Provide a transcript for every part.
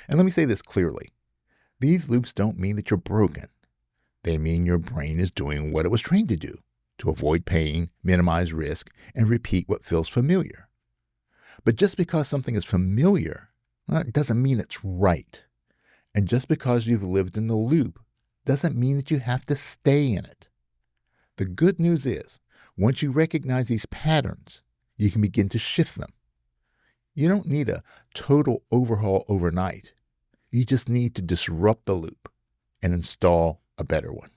And let me say this clearly. These loops don't mean that you're broken. They mean your brain is doing what it was trained to do, to avoid pain, minimize risk, and repeat what feels familiar. But just because something is familiar, well, it doesn't mean it's right. And just because you've lived in the loop doesn't mean that you have to stay in it. The good news is, once you recognize these patterns, you can begin to shift them. You don't need a total overhaul overnight. You just need to disrupt the loop and install a better one.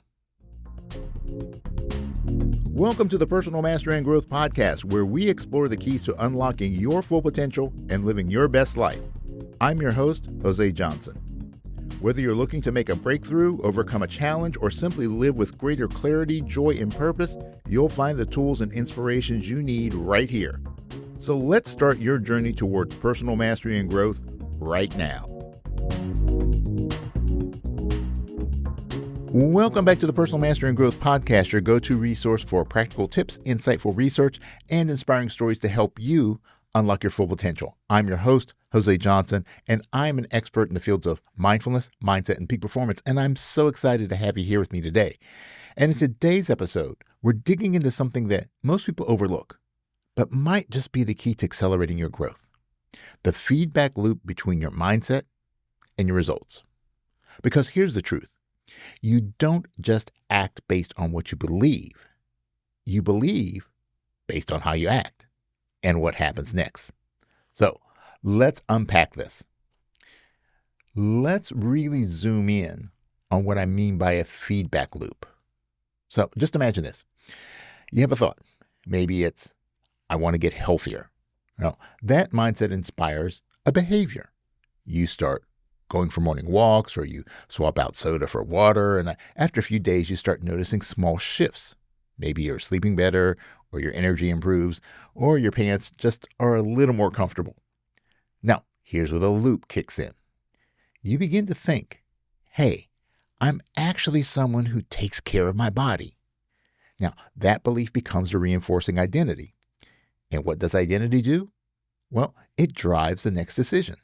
Welcome to the Personal Mastery and Growth Podcast, where we explore the keys to unlocking your full potential and living your best life. I'm your host, Jose Johnson. Whether you're looking to make a breakthrough, overcome a challenge, or simply live with greater clarity, joy, and purpose, you'll find the tools and inspirations you need right here. So let's start your journey towards personal mastery and growth right now. Welcome back to the Personal Mastery and Growth Podcast, your go-to resource for practical tips, insightful research, and inspiring stories to help you unlock your full potential. I'm your host, Jose Johnson, and I'm an expert in the fields of mindfulness, mindset, and peak performance, and I'm so excited to have you here with me today. And in today's episode, we're digging into something that most people overlook, but might just be the key to accelerating your growth: the feedback loop between your mindset and your results. Because here's the truth. You don't just act based on what you believe. You believe based on how you act and what happens next. So let's unpack this. Let's really zoom in on what I mean by a feedback loop. So just imagine this. You have a thought. Maybe it's, I want to get healthier. Now, that mindset inspires a behavior. You start going for morning walks, or you swap out soda for water, and after a few days, you start noticing small shifts. Maybe you're sleeping better, or your energy improves, or your pants just are a little more comfortable. Now, here's where the loop kicks in. You begin to think, hey, I'm actually someone who takes care of my body. Now, that belief becomes a reinforcing identity. And what does identity do? Well, it drives the next decision.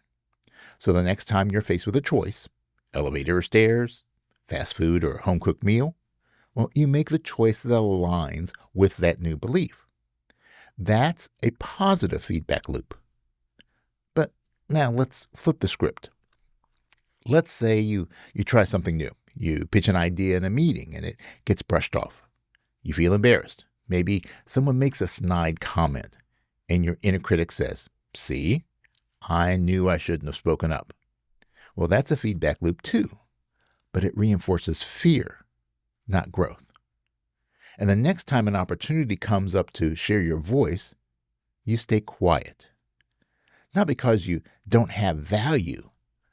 So the next time you're faced with a choice, elevator or stairs, fast food or home-cooked meal, well, you make the choice that aligns with that new belief. That's a positive feedback loop. But now let's flip the script. Let's say you try something new. You pitch an idea in a meeting and it gets brushed off. You feel embarrassed. Maybe someone makes a snide comment and your inner critic says, "See, I knew I shouldn't have spoken up." Well, that's a feedback loop too, but it reinforces fear, not growth. And the next time an opportunity comes up to share your voice, you stay quiet. Not because you don't have value,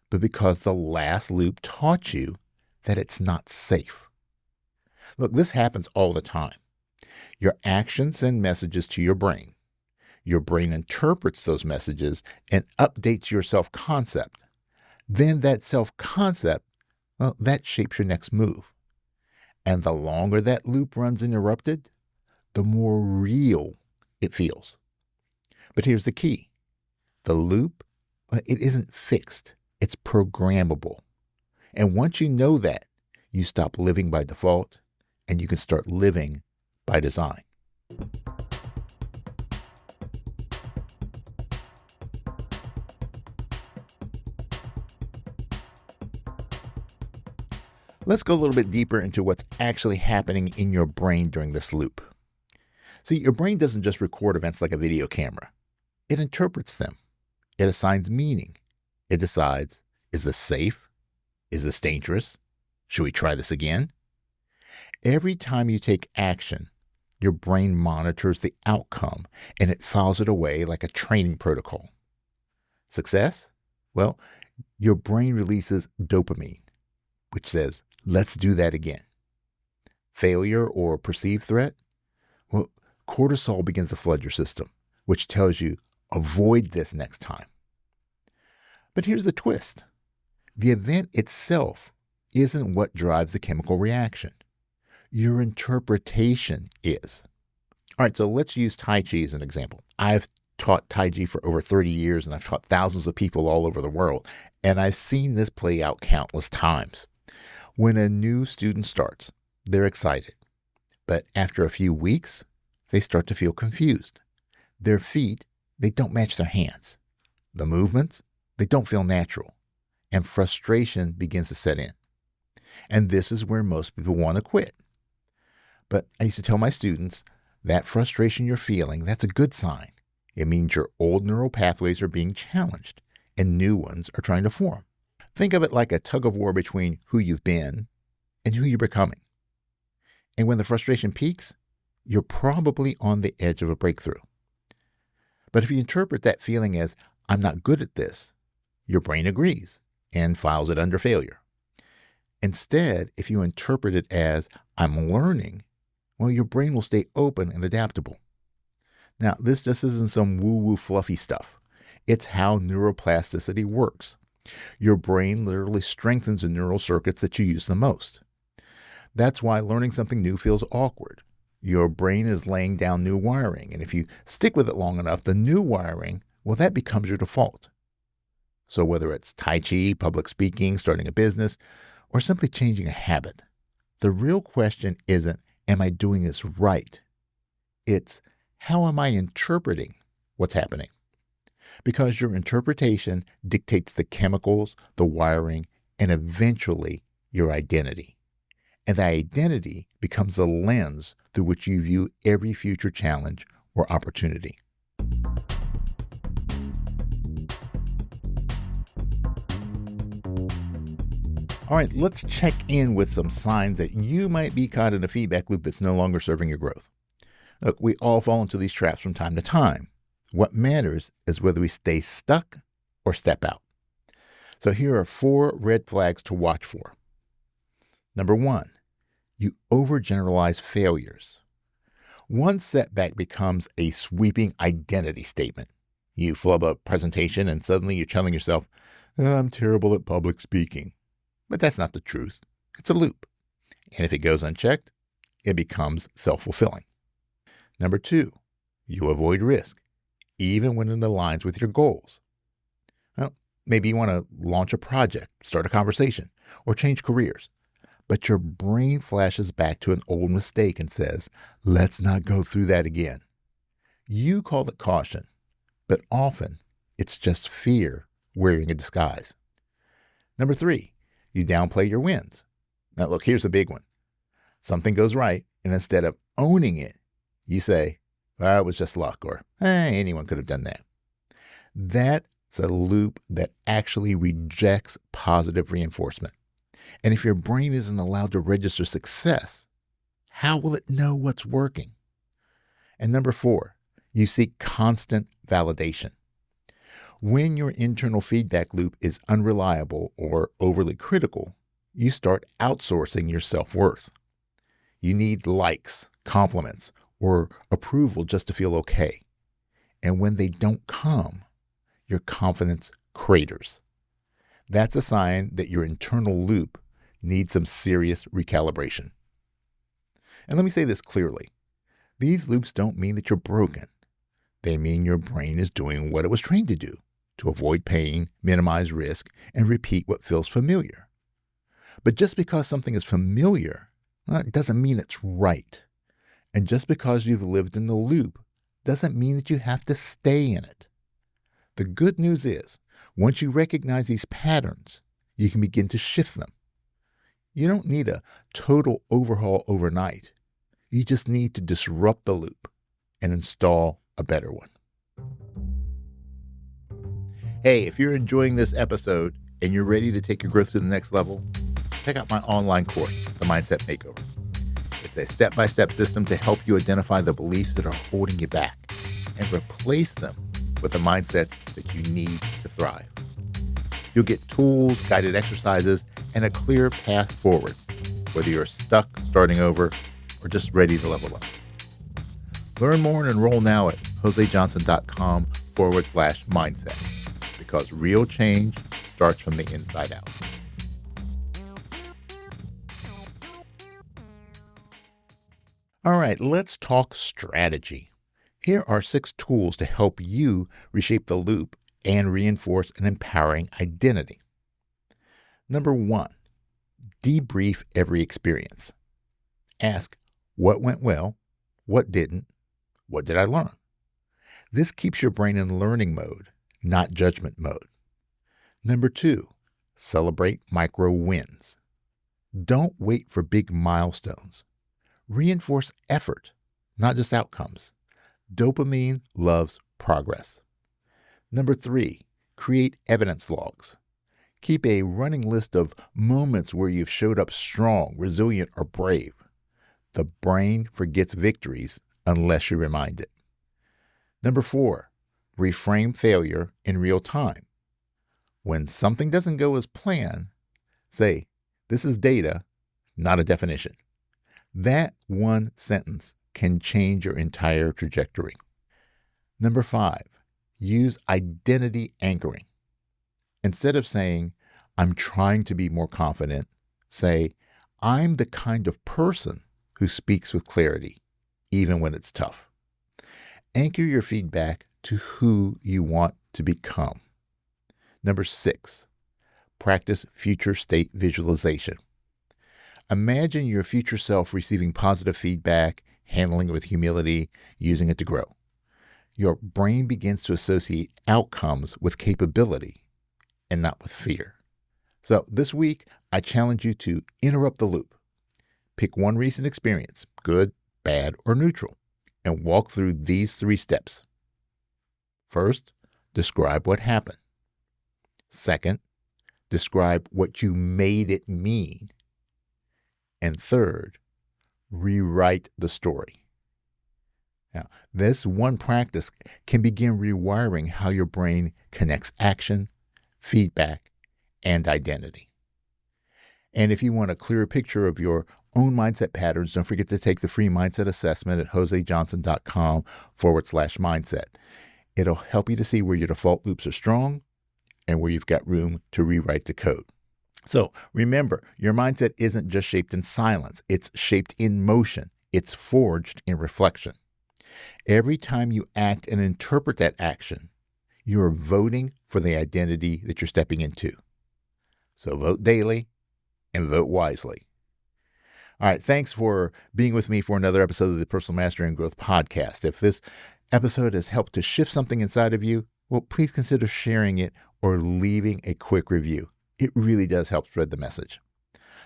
but because the last loop taught you that it's not safe. Look, this happens all the time. Your actions send messages to your brain. Your brain interprets those messages and updates your self-concept. Then that self-concept, well, that shapes your next move. And the longer that loop runs uninterrupted, the more real it feels. But here's the key. The loop, it isn't fixed. It's programmable. And once you know that, you stop living by default and you can start living by design. Let's go a little bit deeper into what's actually happening in your brain during this loop. See, your brain doesn't just record events like a video camera. It interprets them. It assigns meaning. It decides, is this safe? Is this dangerous? Should we try this again? Every time you take action, your brain monitors the outcome and it files it away like a training protocol. Success? Well, your brain releases dopamine, which says, let's do that again. Failure or perceived threat? Well, cortisol begins to flood your system, which tells you, avoid this next time. But here's the twist. The event itself isn't what drives the chemical reaction. Your interpretation is. All right, so let's use Tai Chi as an example. I've taught Tai Chi for over 30 years, and I've taught thousands of people all over the world, and I've seen this play out countless times. When a new student starts, they're excited, but after a few weeks, they start to feel confused. Their feet, they don't match their hands. The movements, they don't feel natural, and frustration begins to set in. And this is where most people want to quit. But I used to tell my students, that frustration you're feeling, that's a good sign. It means your old neural pathways are being challenged and new ones are trying to form. Think of it like a tug of war between who you've been and who you're becoming. And when the frustration peaks, you're probably on the edge of a breakthrough. But if you interpret that feeling as, I'm not good at this, your brain agrees and files it under failure. Instead, if you interpret it as, I'm learning, well, your brain will stay open and adaptable. Now, this just isn't some woo-woo fluffy stuff. It's how neuroplasticity works. Your brain literally strengthens the neural circuits that you use the most. That's why learning something new feels awkward. Your brain is laying down new wiring, and if you stick with it long enough, the new wiring, well, that becomes your default. So whether it's Tai Chi, public speaking, starting a business, or simply changing a habit, the real question isn't, am I doing this right? It's, how am I interpreting what's happening? Because your interpretation dictates the chemicals, the wiring, and eventually your identity. And that identity becomes the lens through which you view every future challenge or opportunity. All right, let's check in with some signs that you might be caught in a feedback loop that's no longer serving your growth. Look, we all fall into these traps from time to time. What matters is whether we stay stuck or step out. So here are 4 red flags to watch for. Number 1, you overgeneralize failures. One setback becomes a sweeping identity statement. You flub a presentation and suddenly you're telling yourself, I'm terrible at public speaking. But that's not the truth. It's a loop. And if it goes unchecked, it becomes self-fulfilling. Number 2, you avoid risk, even when it aligns with your goals. Well, maybe you want to launch a project, start a conversation, or change careers. But your brain flashes back to an old mistake and says, let's not go through that again. You call it caution, but often it's just fear wearing a disguise. Number 3, you downplay your wins. Now look, here's a big one. Something goes right, and instead of owning it, you say, well, it was just luck, or anyone could have done that. That's a loop that actually rejects positive reinforcement. And if your brain isn't allowed to register success, how will it know what's working? And number 4, you seek constant validation. When your internal feedback loop is unreliable or overly critical, you start outsourcing your self-worth. You need likes, compliments, or approval just to feel okay. And when they don't come, your confidence craters. That's a sign that your internal loop needs some serious recalibration. And let me say this clearly. These loops don't mean that you're broken. They mean your brain is doing what it was trained to do, to avoid pain, minimize risk, and repeat what feels familiar. But just because something is familiar, it doesn't mean it's right. And just because you've lived in the loop doesn't mean that you have to stay in it. The good news is, once you recognize these patterns, you can begin to shift them. You don't need a total overhaul overnight. You just need to disrupt the loop and install a better one. Hey, if you're enjoying this episode and you're ready to take your growth to the next level, check out my online course, The Mindset Makeover. It's a step-by-step system to help you identify the beliefs that are holding you back and replace them with the mindsets that you need to thrive. You'll get tools, guided exercises, and a clear path forward, whether you're stuck, starting over, or just ready to level up. Learn more and enroll now at josejohnson.com/mindset, because real change starts from the inside out. All right, let's talk strategy. Here are 6 tools to help you reshape the loop and reinforce an empowering identity. Number 1, debrief every experience. Ask, what went well? What didn't? What did I learn? This keeps your brain in learning mode, not judgment mode. Number 2, celebrate micro wins. Don't wait for big milestones. Reinforce effort, not just outcomes. Dopamine loves progress. Number 3, create evidence logs. Keep a running list of moments where you've showed up strong, resilient, or brave. The brain forgets victories unless you remind it. Number 4, reframe failure in real time. When something doesn't go as planned, say, this is data, not a definition. That one sentence can change your entire trajectory. Number 5, use identity anchoring. Instead of saying, I'm trying to be more confident, say, I'm the kind of person who speaks with clarity, even when it's tough. Anchor your feedback to who you want to become. Number 6, practice future state visualization. Imagine your future self receiving positive feedback, handling it with humility, using it to grow. Your brain begins to associate outcomes with capability and not with fear. So this week, I challenge you to interrupt the loop. Pick one recent experience, good, bad, or neutral, and walk through these 3 steps. First, describe what happened. Second, describe what you made it mean. And third, rewrite the story. Now, this one practice can begin rewiring how your brain connects action, feedback, and identity. And if you want a clearer picture of your own mindset patterns, don't forget to take the free mindset assessment at josejohnson.com/mindset. It'll help you to see where your default loops are strong and where you've got room to rewrite the code. So remember, your mindset isn't just shaped in silence. It's shaped in motion. It's forged in reflection. Every time you act and interpret that action, you are voting for the identity that you're stepping into. So vote daily and vote wisely. All right, thanks for being with me for another episode of the Personal Mastery and Growth Podcast. If this episode has helped to shift something inside of you, well, please consider sharing it or leaving a quick review. It really does help spread the message.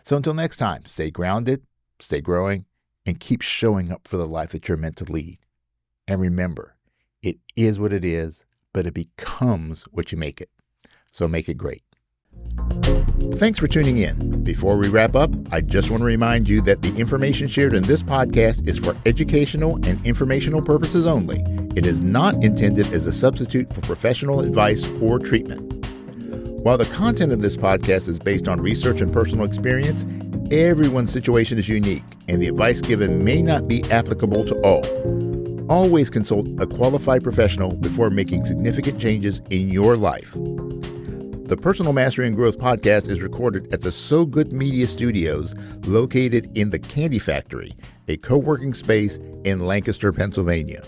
So until next time, stay grounded, stay growing, and keep showing up for the life that you're meant to lead. And remember, it is what it is, but it becomes what you make it. So make it great. Thanks for tuning in. Before we wrap up, I just want to remind you that the information shared in this podcast is for educational and informational purposes only. It is not intended as a substitute for professional advice or treatment. While the content of this podcast is based on research and personal experience, everyone's situation is unique, and the advice given may not be applicable to all. Always consult a qualified professional before making significant changes in your life. The Personal Mastery and Growth Podcast is recorded at the So Good Media Studios, located in the Candy Factory, a co-working space in Lancaster, Pennsylvania.